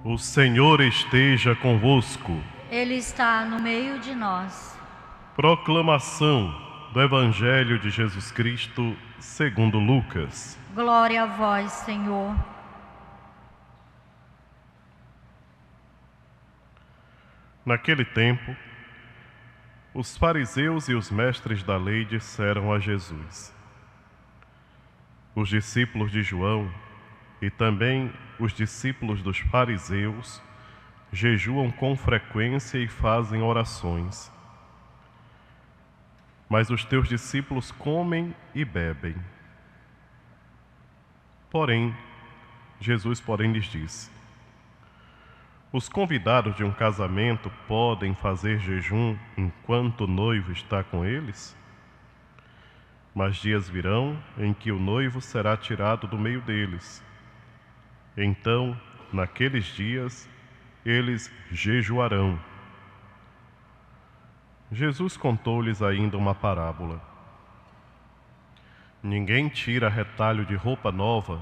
O Senhor esteja convosco. Ele está no meio de nós. Proclamação do Evangelho de Jesus Cristo segundo Lucas. Glória a vós, Senhor. Naquele tempo, os fariseus e os mestres da lei disseram a Jesus: os discípulos de João e também os discípulos dos fariseus jejuam com frequência e fazem orações. Mas os teus discípulos comem e bebem. Jesus lhes disse: os convidados de um casamento podem fazer jejum enquanto o noivo está com eles? Mas dias virão em que o noivo será tirado do meio deles. Então, naqueles dias, eles jejuarão. Jesus contou-lhes ainda uma parábola. Ninguém tira retalho de roupa nova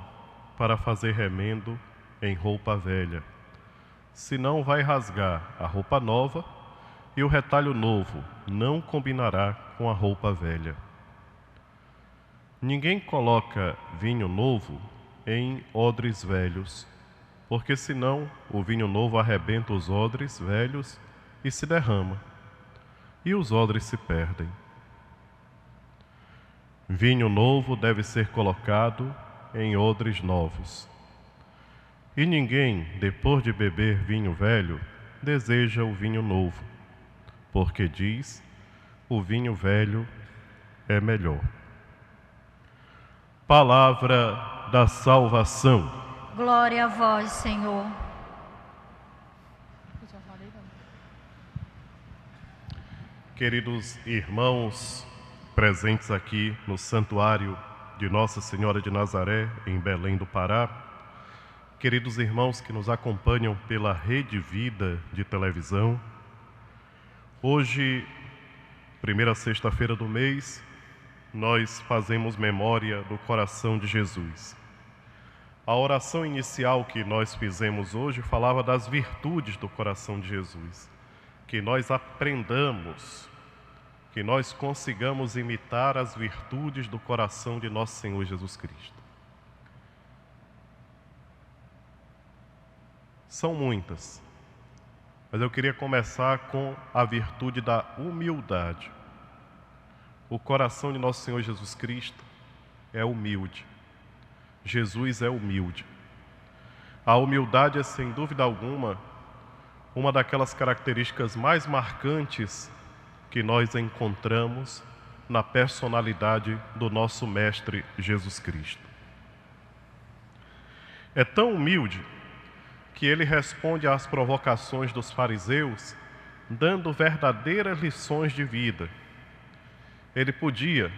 para fazer remendo em roupa velha. Senão vai rasgar a roupa nova e o retalho novo não combinará com a roupa velha. Ninguém coloca vinho novo em odres velhos, porque senão o vinho novo arrebenta os odres velhos e se derrama, e os odres se perdem. Vinho novo deve ser colocado em odres novos. E ninguém, depois de beber vinho velho, deseja o vinho novo, porque diz: o vinho velho é melhor. Palavra da salvação. Glória a vós, Senhor. Queridos irmãos presentes aqui no santuário de Nossa Senhora de Nazaré, em Belém do Pará, queridos irmãos que nos acompanham pela Rede Vida de televisão, hoje, primeira sexta-feira do mês, nós fazemos memória do coração de Jesus. A oração inicial que nós fizemos hoje falava das virtudes do coração de Jesus, que nós aprendamos, que nós consigamos imitar as virtudes do coração de nosso Senhor Jesus Cristo. São muitas, mas eu queria começar com a virtude da humildade. O coração de nosso Senhor Jesus Cristo é humilde. Jesus é humilde. A humildade é, sem dúvida alguma, uma daquelas características mais marcantes que nós encontramos na personalidade do nosso Mestre Jesus Cristo. É tão humilde que ele responde às provocações dos fariseus, dando verdadeiras lições de vida. Ele podia,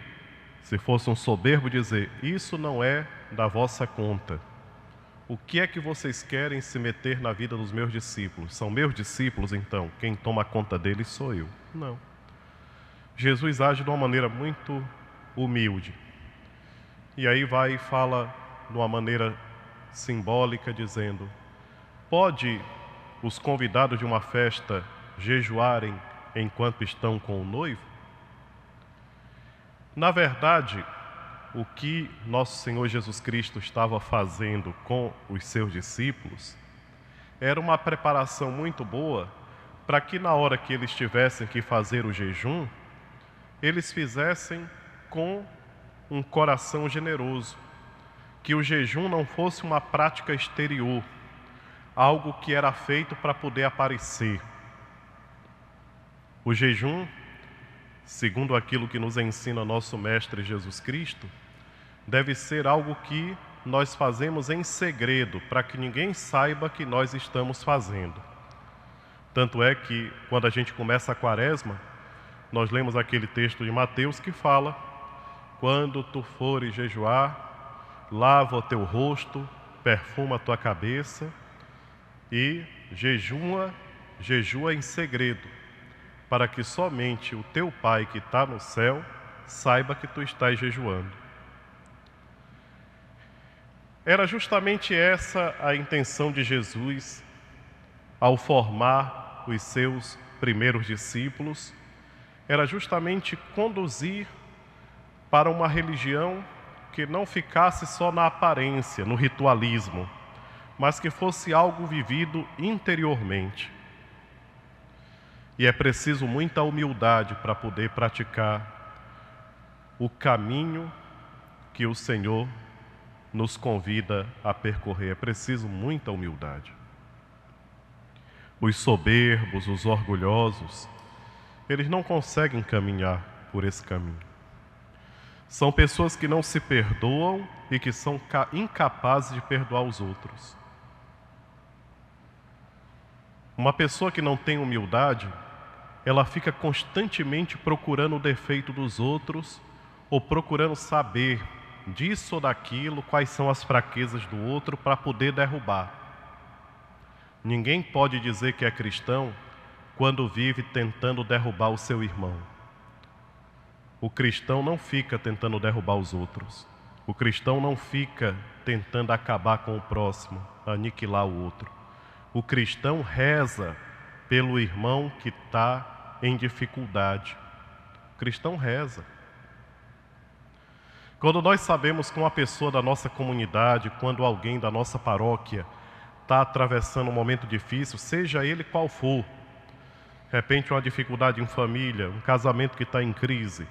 se fosse um soberbo, dizer: isso não é da vossa conta. O que é que vocês querem se meter na vida dos meus discípulos? São meus discípulos, então, quem toma conta deles sou eu. Não. Jesus age de uma maneira muito humilde. E aí vai e fala de uma maneira simbólica, dizendo: pode os convidados de uma festa jejuarem enquanto estão com o noivo? Na verdade, o que nosso Senhor Jesus Cristo estava fazendo com os seus discípulos era uma preparação muito boa para que na hora que eles tivessem que fazer o jejum, eles fizessem com um coração generoso, que o jejum não fosse uma prática exterior, algo que era feito para poder aparecer. O jejum, segundo aquilo que nos ensina nosso Mestre Jesus Cristo, deve ser algo que nós fazemos em segredo, para que ninguém saiba que nós estamos fazendo. Tanto é que, quando a gente começa a quaresma, nós lemos aquele texto de Mateus que fala: quando tu fores jejuar, lava o teu rosto, perfuma a tua cabeça e jejua em segredo, para que somente o teu Pai que está no céu saiba que tu estás jejuando. Era justamente essa a intenção de Jesus ao formar os seus primeiros discípulos, era justamente conduzir para uma religião que não ficasse só na aparência, no ritualismo, mas que fosse algo vivido interiormente. E é preciso muita humildade para poder praticar o caminho que o Senhor nos convida a percorrer. É preciso muita humildade. Os soberbos, os orgulhosos, eles não conseguem caminhar por esse caminho. São pessoas que não se perdoam e que são incapazes de perdoar os outros. Uma pessoa que não tem humildade, ela fica constantemente procurando o defeito dos outros ou procurando saber disso ou daquilo, quais são as fraquezas do outro para poder derrubar. Ninguém pode dizer que é cristão quando vive tentando derrubar o seu irmão. O cristão não fica tentando derrubar os outros. O cristão não fica tentando acabar com o próximo, aniquilar o outro. O cristão reza pelo irmão que está em dificuldade. O cristão reza. Quando nós sabemos que uma pessoa da nossa comunidade, quando alguém da nossa paróquia está atravessando um momento difícil, seja ele qual for, de repente uma dificuldade em família, um casamento que está em crise,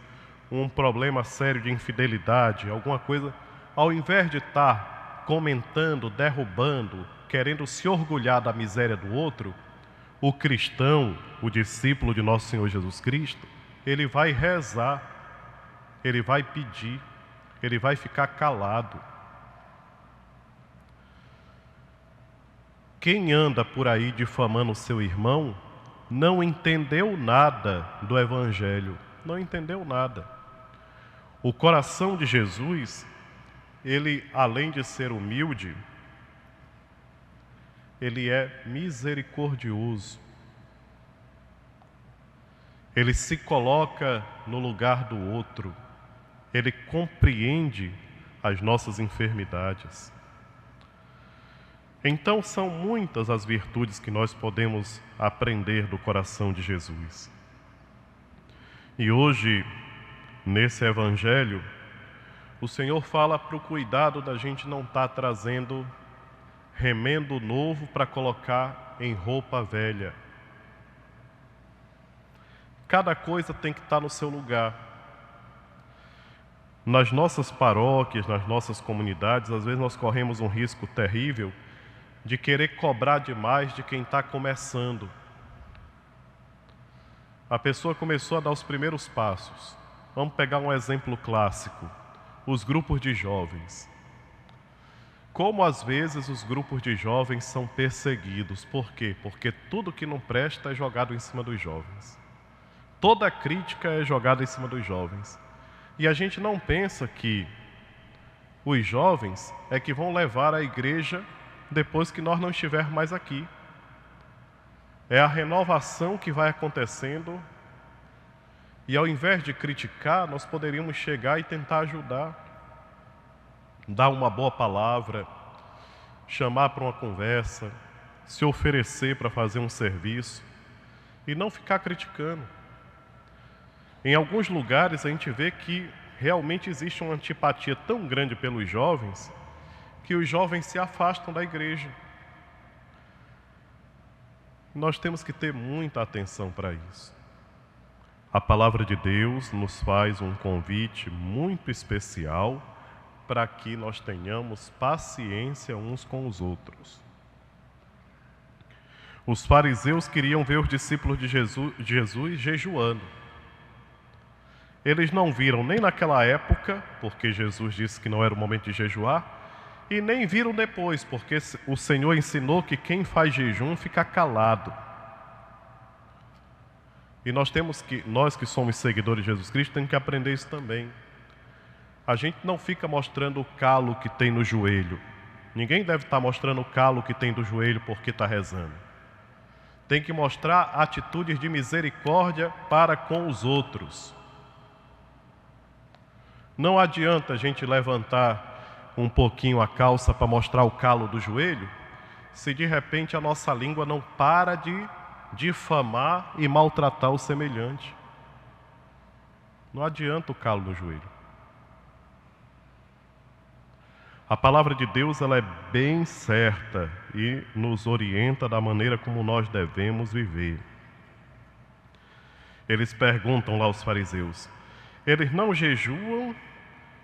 um problema sério de infidelidade, alguma coisa, ao invés de estar comentando, derrubando, querendo se orgulhar da miséria do outro, o cristão, o discípulo de nosso Senhor Jesus Cristo, ele vai rezar, ele vai pedir, ele vai ficar calado. Quem anda por aí difamando o seu irmão não entendeu nada do Evangelho, não entendeu nada. O coração de Jesus, ele, além de ser humilde, ele é misericordioso. Ele se coloca no lugar do outro. Ele compreende as nossas enfermidades. Então, são muitas as virtudes que nós podemos aprender do coração de Jesus. E hoje, nesse Evangelho, o Senhor fala para o cuidado da gente não estar trazendo remendo novo para colocar em roupa velha. Cada coisa tem que estar no seu lugar. Nas nossas paróquias, nas nossas comunidades, às vezes nós corremos um risco terrível de querer cobrar demais de quem está começando. A pessoa começou a dar os primeiros passos. Vamos pegar um exemplo clássico, os grupos de jovens. Como às vezes os grupos de jovens são perseguidos. Por quê? Porque tudo que não presta é jogado em cima dos jovens. Toda crítica é jogada em cima dos jovens. E a gente não pensa que os jovens é que vão levar a igreja depois que nós não estivermos mais aqui. É a renovação que vai acontecendo. E ao invés de criticar, nós poderíamos chegar e tentar ajudar. Dar uma boa palavra, chamar para uma conversa, se oferecer para fazer um serviço e não ficar criticando. Em alguns lugares a gente vê que realmente existe uma antipatia tão grande pelos jovens que os jovens se afastam da igreja. Nós temos que ter muita atenção para isso. A palavra de Deus nos faz um convite muito especial para que nós tenhamos paciência uns com os outros. Os fariseus queriam ver os discípulos de Jesus jejuando. Eles não viram nem naquela época, porque Jesus disse que não era o momento de jejuar, e nem viram depois, porque o Senhor ensinou que quem faz jejum fica calado. E nós que somos seguidores de Jesus Cristo, temos que aprender isso também. A gente não fica mostrando o calo que tem no joelho. Ninguém deve estar mostrando o calo que tem do joelho porque está rezando. Tem que mostrar atitudes de misericórdia para com os outros. Não adianta a gente levantar um pouquinho a calça para mostrar o calo do joelho se de repente a nossa língua não para de difamar e maltratar o semelhante? Não adianta o calo no joelho. A palavra de Deus, ela é bem certa e nos orienta da maneira como nós devemos viver. Eles perguntam lá aos fariseus, eles não jejuam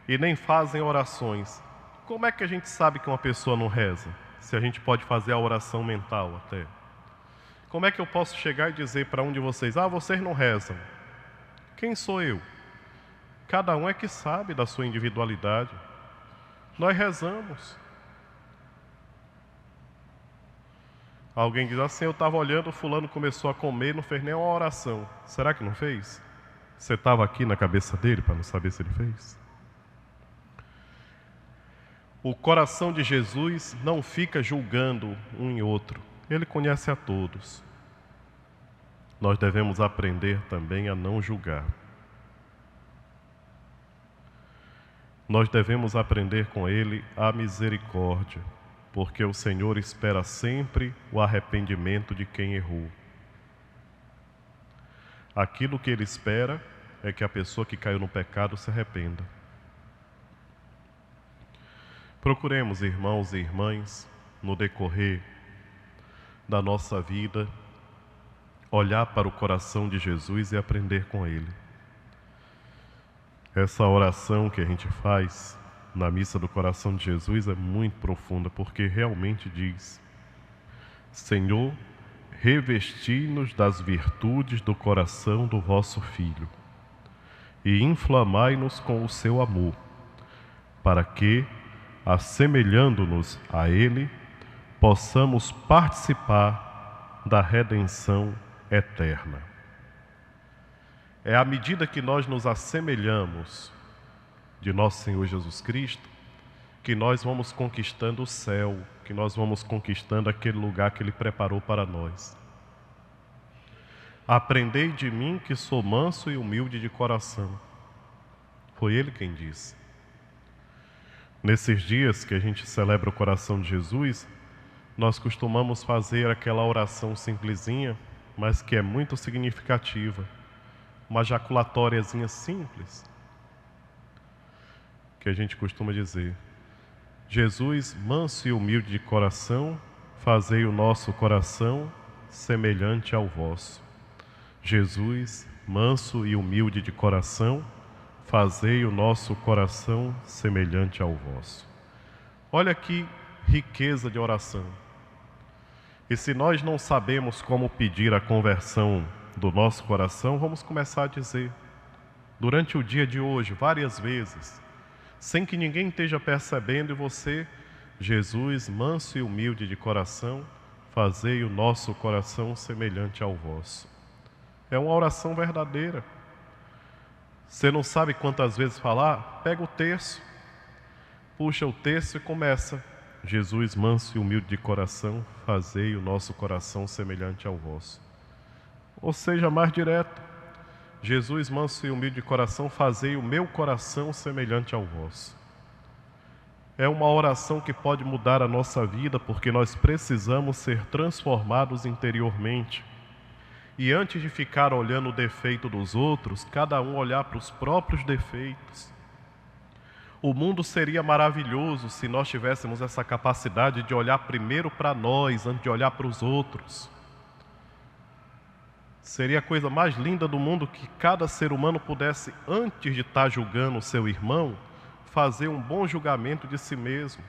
e nem fazem orações. Como é que a gente sabe que uma pessoa não reza? Se a gente pode fazer a oração mental até. Como é que eu posso chegar e dizer para um de vocês, vocês não rezam? Quem sou eu? Cada um é que sabe da sua individualidade. Nós rezamos. Alguém diz assim, eu estava olhando, o fulano começou a comer, não fez nem uma oração. Será que não fez? Você estava aqui na cabeça dele para não saber se ele fez? O coração de Jesus não fica julgando um e outro. Ele conhece a todos. Nós devemos aprender também a não julgar. Nós devemos aprender com Ele a misericórdia, porque o Senhor espera sempre o arrependimento de quem errou. Aquilo que Ele espera é que a pessoa que caiu no pecado se arrependa. Procuremos, irmãos e irmãs, no decorrer da nossa vida, olhar para o coração de Jesus e aprender com Ele. Essa oração que a gente faz na missa do coração de Jesus é muito profunda, porque realmente diz: Senhor, revesti-nos das virtudes do coração do vosso Filho e inflamai-nos com o seu amor, para que, assemelhando-nos a Ele, possamos participar da redenção eterna. É à medida que nós nos assemelhamos de nosso Senhor Jesus Cristo, que nós vamos conquistando o céu, que nós vamos conquistando aquele lugar que Ele preparou para nós. Aprendei de mim que sou manso e humilde de coração. Foi Ele quem disse. Nesses dias que a gente celebra o coração de Jesus, nós costumamos fazer aquela oração simplesinha, mas que é muito significativa. Uma jaculatóriazinha simples, que a gente costuma dizer: Jesus, manso e humilde de coração, fazei o nosso coração semelhante ao vosso. Jesus, manso e humilde de coração, fazei o nosso coração semelhante ao vosso. Olha que riqueza de oração. E se nós não sabemos como pedir a conversão do nosso coração, vamos começar a dizer, durante o dia de hoje, várias vezes, sem que ninguém esteja percebendo, e você, Jesus, manso e humilde de coração, fazei o nosso coração semelhante ao vosso. É uma oração verdadeira. Você não sabe quantas vezes falar? Pega o terço, puxa o terço e começa. Jesus, manso e humilde de coração, fazei o nosso coração semelhante ao vosso. Ou seja, mais direto: Jesus, manso e humilde de coração, fazei o meu coração semelhante ao vosso. É uma oração que pode mudar a nossa vida, porque nós precisamos ser transformados interiormente. E antes de ficar olhando o defeito dos outros, cada um olhar para os próprios defeitos. O mundo seria maravilhoso se nós tivéssemos essa capacidade de olhar primeiro para nós, antes de olhar para os outros. Seria a coisa mais linda do mundo que cada ser humano pudesse, antes de estar julgando o seu irmão, fazer um bom julgamento de si mesmo.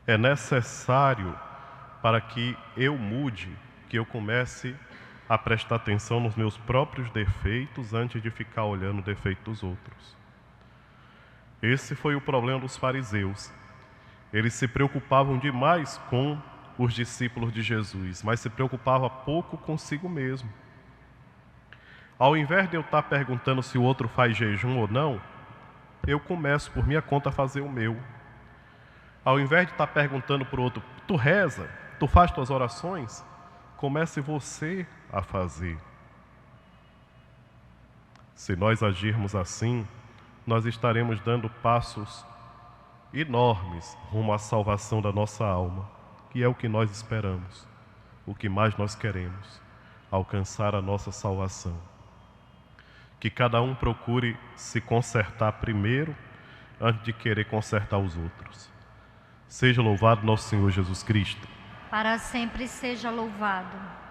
É necessário, para que eu mude, que eu comece a prestar atenção nos meus próprios defeitos antes de ficar olhando o defeito dos outros. Esse foi o problema dos fariseus. Eles se preocupavam demais com os discípulos de Jesus, mas se preocupava pouco consigo mesmo. Ao invés de eu estar perguntando se o outro faz jejum ou não, eu começo por minha conta a fazer o meu. Ao invés de estar perguntando para o outro, tu reza, tu faz tuas orações, comece você a fazer. Se nós agirmos assim, nós estaremos dando passos enormes rumo à salvação da nossa alma. que é o que nós esperamos, o que mais nós queremos, alcançar a nossa salvação. Que cada um procure se consertar primeiro, antes de querer consertar os outros. Seja louvado nosso Senhor Jesus Cristo. Para sempre seja louvado.